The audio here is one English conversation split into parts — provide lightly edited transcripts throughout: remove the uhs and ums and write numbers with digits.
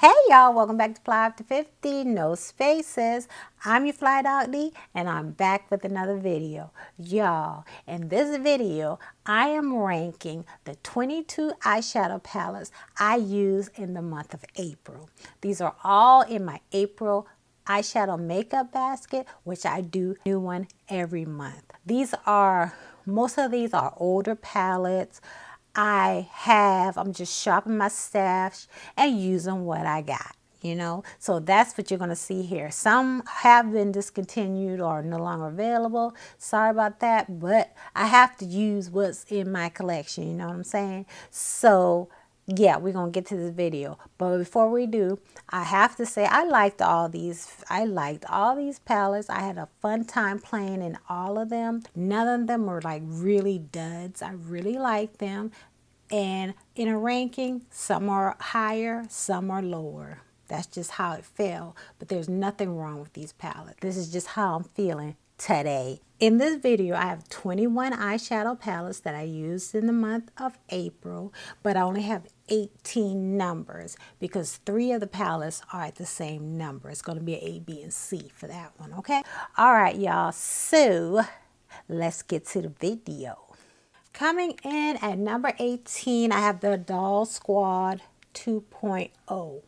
Hey y'all, welcome back to FlyafterFifty, no spaces. I'm your Fly Doggy and I'm back with another video. Y'all, in this video, I am ranking the 22 eyeshadow palettes I use in the month of April. These are all in my April eyeshadow makeup basket, which I do a new one every month. Most of these are older palettes. I'm just shopping my stash and using what I got, So that's what you're going to see here. Some have been discontinued or no longer available. Sorry about that, but I have to use what's in my collection, you know what I'm saying? So yeah, we're going to get to this video. But before we do, I have to say I liked all these palettes. I had a fun time playing in all of them. None of them were like really duds. I really liked them. And in a ranking, some are higher, some are lower. That's just how it fell. But there's nothing wrong with these palettes. This is just how I'm feeling today. In this video, I have 21 eyeshadow palettes that I used in the month of April, but I only have 18 numbers because 3 of the palettes are at the same number. It's going to be an A, B, and C for that one, okay? All right, y'all. So let's get to the video. Coming in at number 18, I have the Doll Squad 2.0.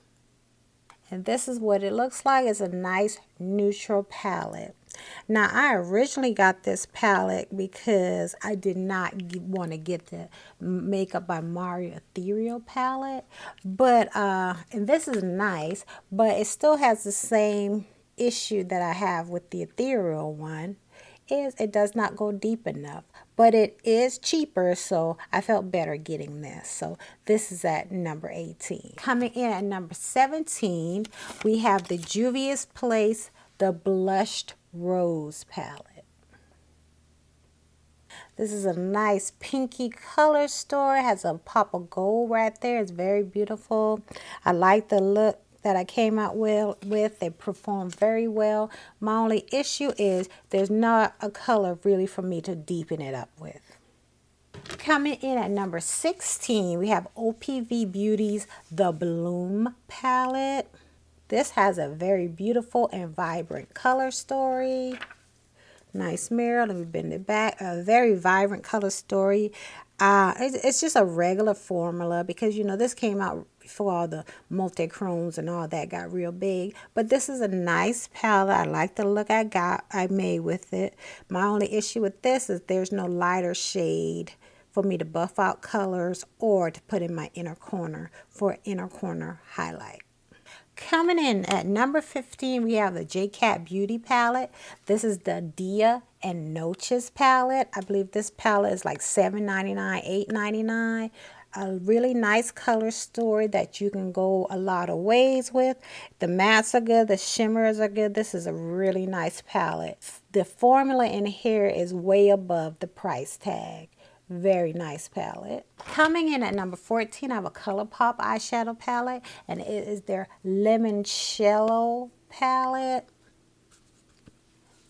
And this is what it looks like. It's a nice neutral palette. Now, I originally got this palette because I did not want to get the Makeup by Mario Ethereal palette. But, and this is nice, but it still has the same issue that I have with the Ethereal one. Is it does not go deep enough, but it is cheaper, so I felt better getting this. So this is at number 18. Coming in at number 17, we have the Juvia's Place, the Blushed Rose palette. This is a nice pinky color story. It has a pop of gold right there. It's very beautiful. I like the look that I came out with. They performed very well. My only issue is there's not a color really for me to deepen it up with. Coming in at number 16, we have OPV Beauty's The Bloom palette. This has a very beautiful and vibrant color story. Nice mirror. Let me bend it back. A very vibrant color story. It's just a regular formula because, this came out before all the multi-chromes and all that got real big. But this is a nice palette. I like the look I made with it. My only issue with this is there's no lighter shade for me to buff out colors or to put in my inner corner for inner corner highlight. Coming in at number 15, we have the J-Cat Beauty palette. This is the Dia and Noches palette. I believe this palette is like $7.99, $8.99. A really nice color story that you can go a lot of ways with. The mattes are good. The shimmers are good. This is a really nice palette. The formula in here is way above the price tag. Very nice palette. Coming in at number 14, I have a ColourPop eyeshadow palette, and it is their Limoncello palette.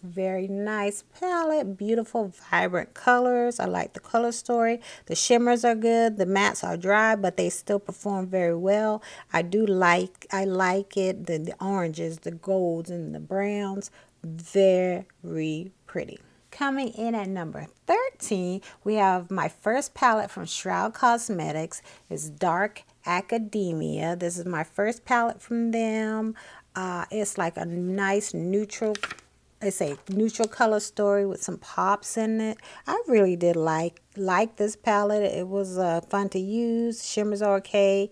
Very nice palette, beautiful, vibrant colors. I like the color story. The shimmers are good. The mattes are dry, but they still perform very well. I like it. The oranges, the golds, and the browns, very pretty. Coming in at number 13, we have my first palette from Shroud Cosmetics. It's Dark Academia. This is my first palette from them. It's like a nice neutral, it's a neutral color story with some pops in it. I really did like this palette. It was fun to use. Shimmers are okay.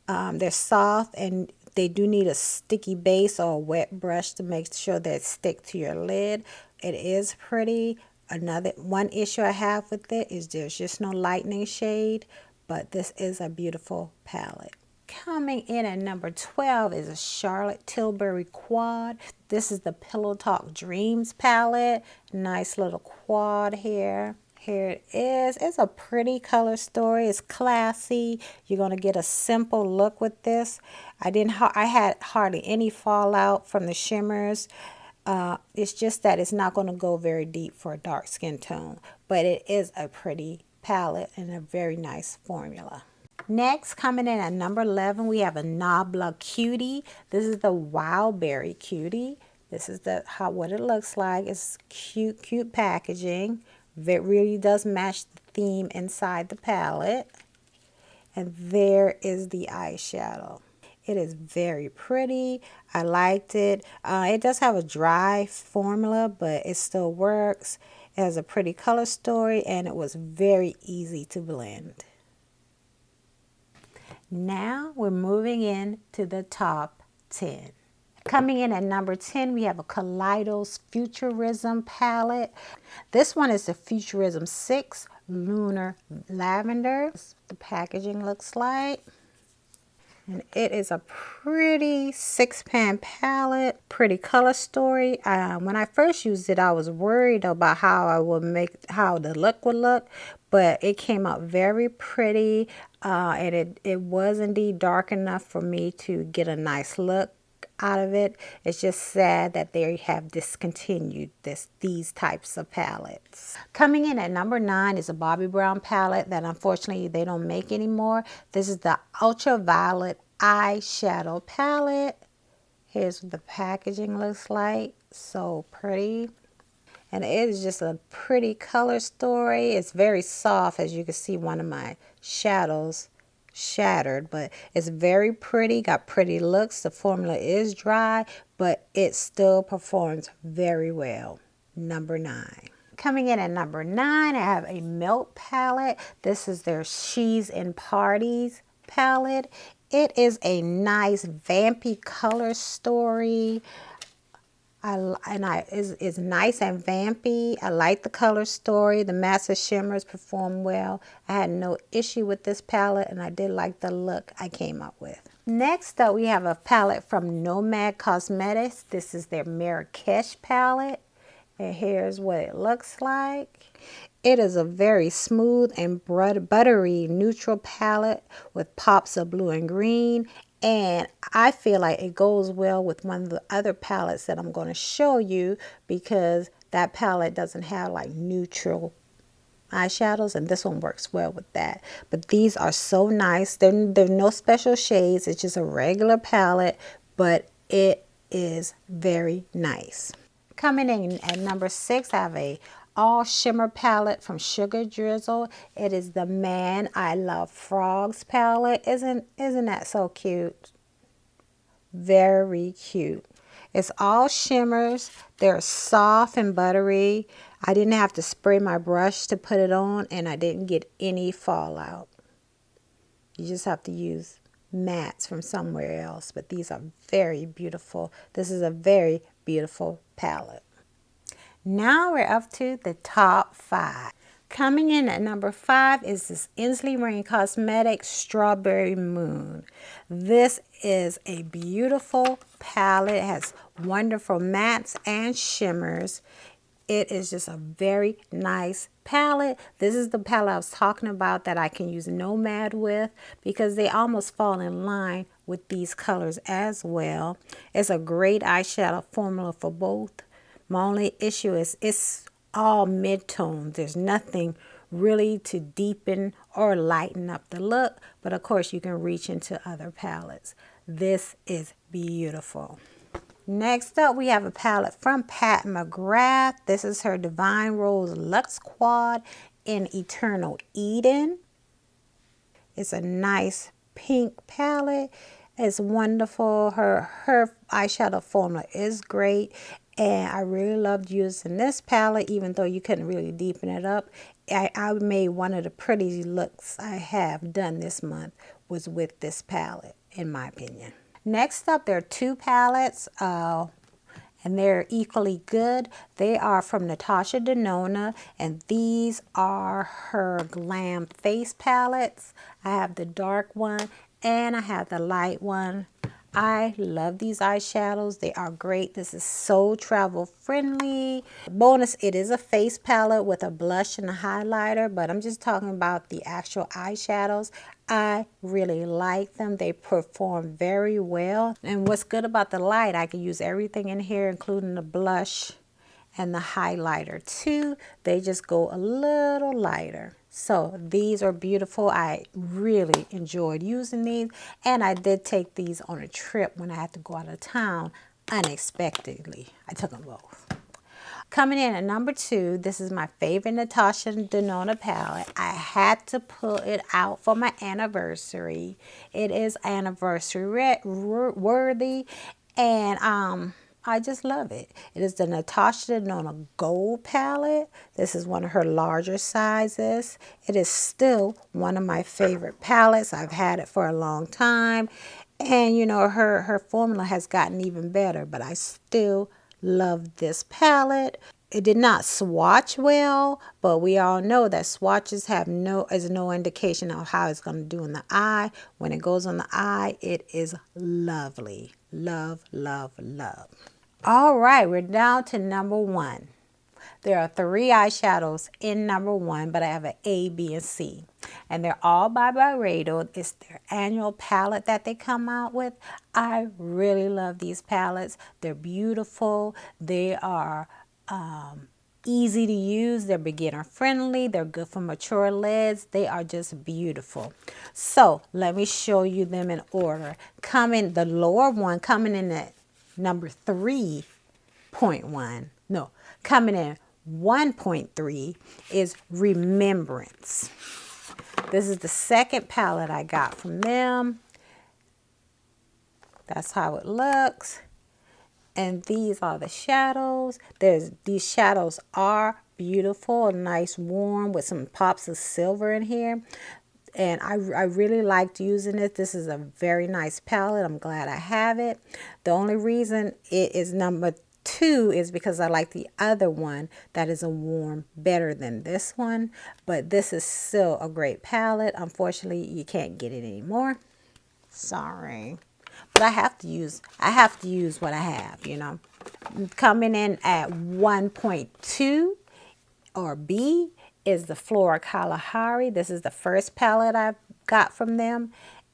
They're soft and they do need a sticky base or a wet brush to make sure that it stick to your lid. It is pretty. One issue I have with it is there's just no lightning shade, but this is a beautiful palette. Coming in at number 12 is a Charlotte Tilbury Quad. This is the Pillow Talk Dreams palette. Nice little quad here. Here it is. It's a pretty color story. It's classy. You're going to get a simple look with this. I had hardly any fallout from the shimmers. It's just that it's not going to go very deep for a dark skin tone, but it is a pretty palette and a very nice formula. Next, coming in at number 11, we have a Nabla Cutie. This is the Wild Berry Cutie. This is what it looks like. It's cute, cute packaging. It really does match the theme inside the palette. And there is the eyeshadow. It is very pretty. I liked it. It does have a dry formula, but it still works. It has a pretty color story, and it was very easy to blend. Now we're moving in to the top 10. Coming in at number 10, we have a Kaleidos Futurism palette. This one is the Futurism 6 Lunar Lavender. The packaging looks like. And it is a pretty 6-pan palette, pretty color story. When I first used it, I was worried about how the look would look, but it came out very pretty, and it was indeed dark enough for me to get a nice look out of it. It's just sad that they have discontinued these types of palettes. Coming in at number 9 is a Bobbi Brown palette that unfortunately they don't make anymore. This is the Ultraviolet Eyeshadow palette. Here's what the packaging looks like. So pretty. And it is just a pretty color story. It's very soft, as you can see one of my shadows shattered, but it's very pretty, got pretty looks. The formula is dry, but it still performs very well. Number 9. Coming in at number 9, I have a Melt palette. This is their She's in Parties palette. It is a nice vampy color story. It's nice and vampy. I like the color story. The massive shimmers perform well. I had no issue with this palette, and I did like the look I came up with. Next up, we have a palette from Nomad Cosmetics. This is their Marrakesh palette, and here's what it looks like. It is a very smooth and buttery neutral palette with pops of blue and green. And I feel like it goes well with one of the other palettes that I'm going to show you, because that palette doesn't have like neutral eyeshadows, and this one works well with that. But these are so nice. They're no special shades. It's just a regular palette, but it is very nice. Coming in at number 6, I have a all shimmer palette from Sugar Drizzle. It is the Man I Love Frogs palette. Isn't that so cute? Very cute. It's all shimmers. They're soft and buttery. I didn't have to spray my brush to put it on, and I didn't get any fallout. You just have to use mattes from somewhere else, but these are very beautiful. This is a very beautiful palette. Now we're up to the top 5. Coming in at number 5 is this Inslee Rain Cosmetics Strawberry Moon. This is a beautiful palette. It has wonderful mattes and shimmers. It is just a very nice palette. This is the palette I was talking about that I can use Nomad with, because they almost fall in line with these colors as well. It's a great eyeshadow formula for both. My only issue is it's all mid-tone. There's nothing really to deepen or lighten up the look, but of course you can reach into other palettes. This is beautiful. Next up, we have a palette from Pat McGrath. This is her Divine Rose Luxe Quad in Eternal Eden. It's a nice pink palette. It's wonderful. Her eyeshadow formula is great. And I really loved using this palette, even though you couldn't really deepen it up. I made one of the pretty looks I have done this month was with this palette, in my opinion. Next up, there are 2 palettes, and they're equally good. They are from Natasha Denona, and these are her Glam Face palettes. I have the dark one, and I have the light one. I love these eyeshadows. They are great. This is so travel friendly. Bonus, it is a face palette with a blush and a highlighter, but I'm just talking about the actual eyeshadows. I really like them. They perform very well. And what's good about the light, I can use everything in here, including the blush and the highlighter too. They just go a little lighter. So these are beautiful. I really enjoyed using these, and I did take these on a trip when I had to go out of town unexpectedly. I took them both. Coming in at number 2, this is my favorite Natasha Denona palette. I had to pull it out for my anniversary. It is anniversary worthy, and I just love it. It is the Natasha Denona Gold palette. This is one of her larger sizes. It is still one of my favorite palettes. I've had it for a long time, and you know, her formula has gotten even better, but I still love this palette. It did not swatch well, but we all know that swatches have no indication of how it's going to do in the eye. When it goes on the eye, it is lovely. Love, love, love. All right, we're down to number 1. There are 3 eyeshadows in number 1, but I have an A, B, and C. And they're all by Loreal. It's their annual palette that they come out with. I really love these palettes. They're beautiful. They are easy to use. They're beginner friendly. They're good for mature lids. They are just beautiful. So let me show you them in order. The lower one coming in at number 3.1. No, coming in 1.3 is Remembrance. This is the second palette I got from them. That's how it looks. And these are the shadows. These shadows are beautiful, nice warm with some pops of silver in here. And I really liked using it. This is a very nice palette. I'm glad I have it. The only reason it is number 2 is because I like the other one that is a warm better than this one. But this is still a great palette. Unfortunately, you can't get it anymore. Sorry. But I have to use what I have, you know. Coming in at 1.2 or B is the Flora Kalahari. This is the first palette I got from them.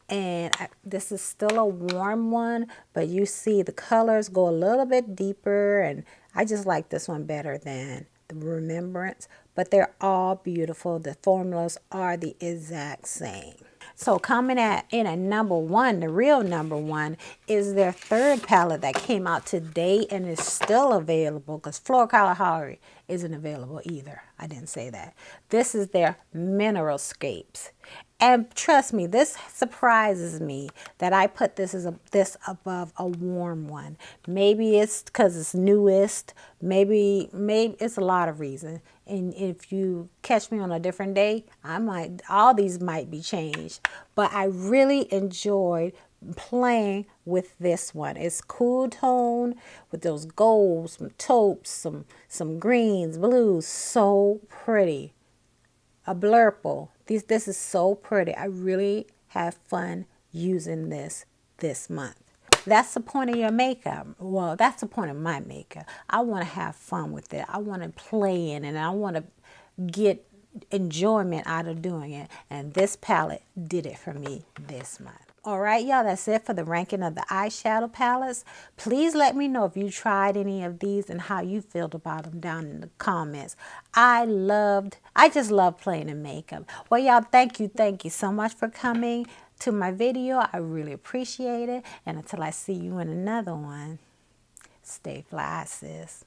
And this is still a warm one, but you see the colors go a little bit deeper, and I just like this one better than the Remembrance. But they're all beautiful. The formulas are the exact same. So coming in at number 1, the real number 1, is their third palette that came out today and is still available, because Flora Kalahari isn't available either. I didn't say that. This is their Mineral Scapes. And trust me, this surprises me that I put this above a warm one. Maybe it's because it's newest. Maybe it's a lot of reasons. And if you catch me on a different day, all these might be changed. But I really enjoyed playing with this one. It's cool tone with those golds, some taupes, some greens, blues. So pretty. A blurple. This is so pretty. I really have fun using this month. That's the point of your makeup. Well, that's the point of my makeup. I want to have fun with it. I want to play in it, and I want to get enjoyment out of doing it. And this palette did it for me this month. All right, y'all, that's it for the ranking of the eyeshadow palettes. Please let me know if you tried any of these and how you felt about them down in the comments. I just love playing in makeup. Well, y'all, thank you so much for coming to my video. I really appreciate it. And until I see you in another one, stay fly, sis.